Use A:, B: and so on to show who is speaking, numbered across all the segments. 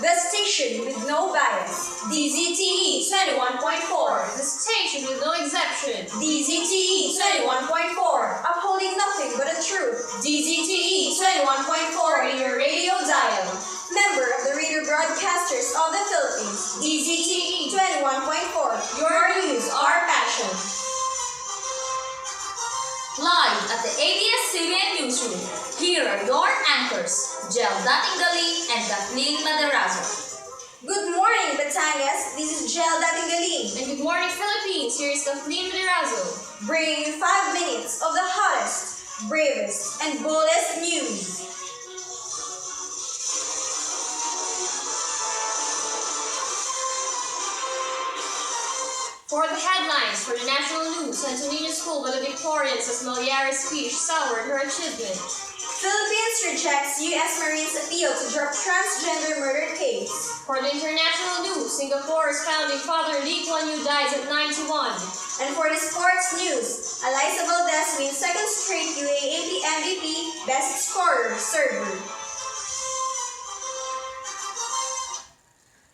A: The station with no bias. DZTE 21.4.
B: The station with no exception.
A: DZTE 21.4. Upholding nothing but the truth. DZTE 21.4 in your radio dial. Member of the Radio Broadcasters of the Philippines. DZTE 21.4. Your news, our passion.
C: Live at the ABS-CBN Newsroom, here are your anchors, Englsih and Kathleen Maderazo.
A: Good morning, Batangas. This is Englsih.
B: And good morning, Philippines. Here is Kathleen Maderazo,
A: bringing you 5 minutes of the hottest, bravest, and boldest news.
B: For the headlines for the national news, Santo Niño School valedictorian says Maliari's speech soured her achievement.
A: Philippines rejects U.S. Marines' appeal to drop transgender murder case.
B: For the international news, Singapore's founding father Lee Kuan Yew dies at 91.
A: And for the sports news, Eliza Valdez wins second straight UAAP MVP, best scorer, server.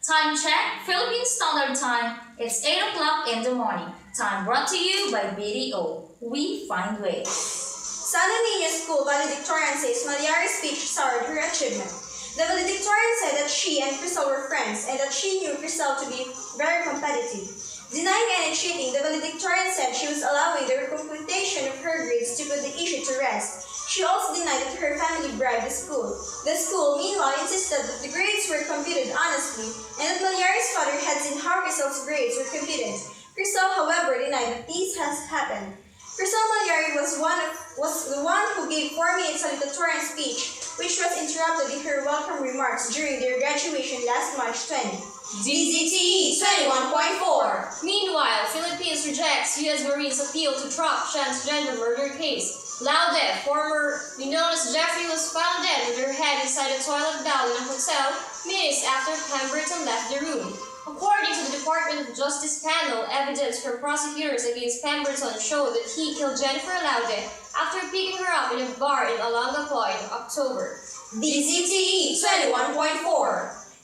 C: Time check, Philippine Standard Time. It's 8 o'clock in the morning. Time brought to you by BDO. We find ways.
A: Santo Niño School valedictorian says Maliari's speech soured her achievement. The valedictorian said that she and Crystal were friends and that she knew Crystal to be very competitive. Denying any cheating, the valedictorian said she was allowing the recomputation of her grades to put the issue to rest. She also denied that her family bribed the school. The school, meanwhile, insisted that the grades were computed honestly and that Maliari's father had seen how Crystal's grades were computed. Crystal, however, denied that this has happened. Crystal Maliari was the one who gave 4 minutes valedictorian speech, which was interrupted in her welcome remarks during their graduation last March 20.
C: DZTE 21.4.
B: Meanwhile, Philippines rejects U.S. Marines' appeal to drop transgender murder case. Laude, formerly known as Jeffrey, was found dead with her head inside a toilet bowl in a hotel minutes after Pemberton left the room. According to the Department of Justice panel, evidence from prosecutors against Pemberton showed that he killed Jennifer Laude after picking her up in a bar in Olongapo in October.
C: DZTE 21.4.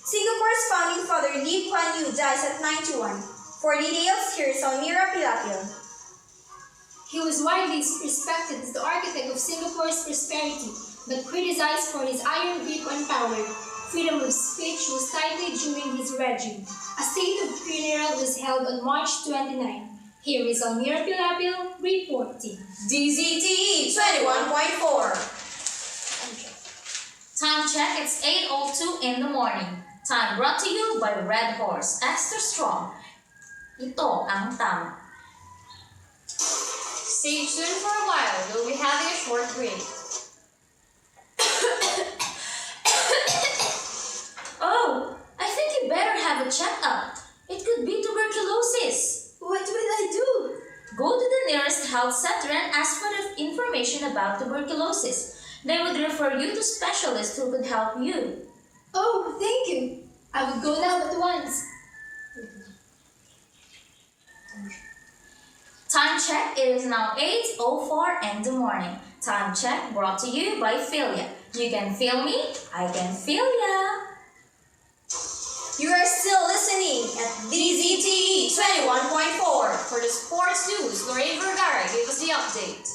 A: Singapore's founding father Lee Kuan Yew dies at 91. For details, here is Almira Pilapil.
D: He was widely respected as the architect of Singapore's prosperity, but criticized for his iron grip on power. Freedom of speech was tightened during his regime. A state of funeral was held on March 29. Here is Almira Pilapil reporting.
C: DZTE 21.4. Time check, it's 8:02 in the morning. Time brought to you by Red Horse, extra strong. Ito ang tama.
B: Stay tuned for a while. We'll be having a short break.
C: Oh, I think you better have a checkup. It could be tuberculosis.
A: What will I do?
C: Go to the nearest health center and ask for the information about tuberculosis. They would refer you to specialists who could help you.
D: Oh, thank you. I would go now at once.
C: Time check, it is now 8:04 in the morning. Time check brought to you by Philia. You can feel me, I can feel ya.
A: You are still listening at DZTE 21.4.
B: For the sports news, Lorraine Vergara gave us the update.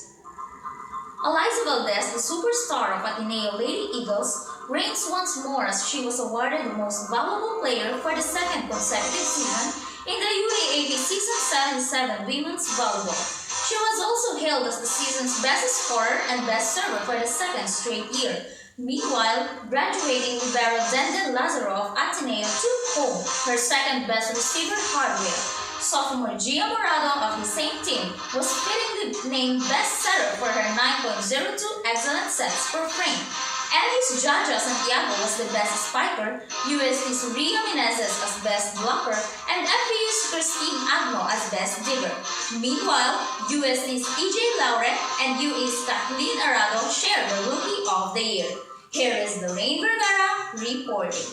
C: Eliza Valdez, the superstar of Ateneo Lady Eagles, reigns once more as she was awarded the most valuable player for the second consecutive season in the UAAP Season 77 Women's Volleyball. She was also hailed as the season's best scorer and best server for the second straight year. Meanwhile, graduating libero Denden Lazaro of Ateneo took home her second best receiver hardware. Sophomore Gia Morado of the same team was fittingly named best setter for her 9.02 excellent sets per frame. LU's Jaja Santiago was the best spiker, UST's Ria Menezes as best blocker, and FPU's Christine Agno as best digger. Meanwhile, UST's EJ Laure and UA's Kathleen Arado shared the Rookie of the Year. Here is Lorraine Vergara reporting.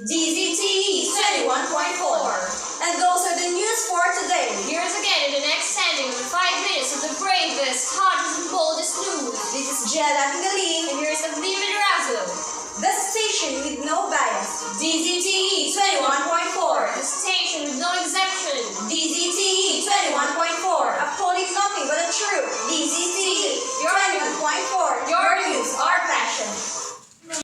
A: DZTE 21.4. And those are the news for today.
B: Here's again in the next standing of the 5 minutes of the bravest, hottest, and boldest news.
A: This is Englsih.
B: And here's Kathleen Maderazo.
A: The station information with no bias.
B: DZTE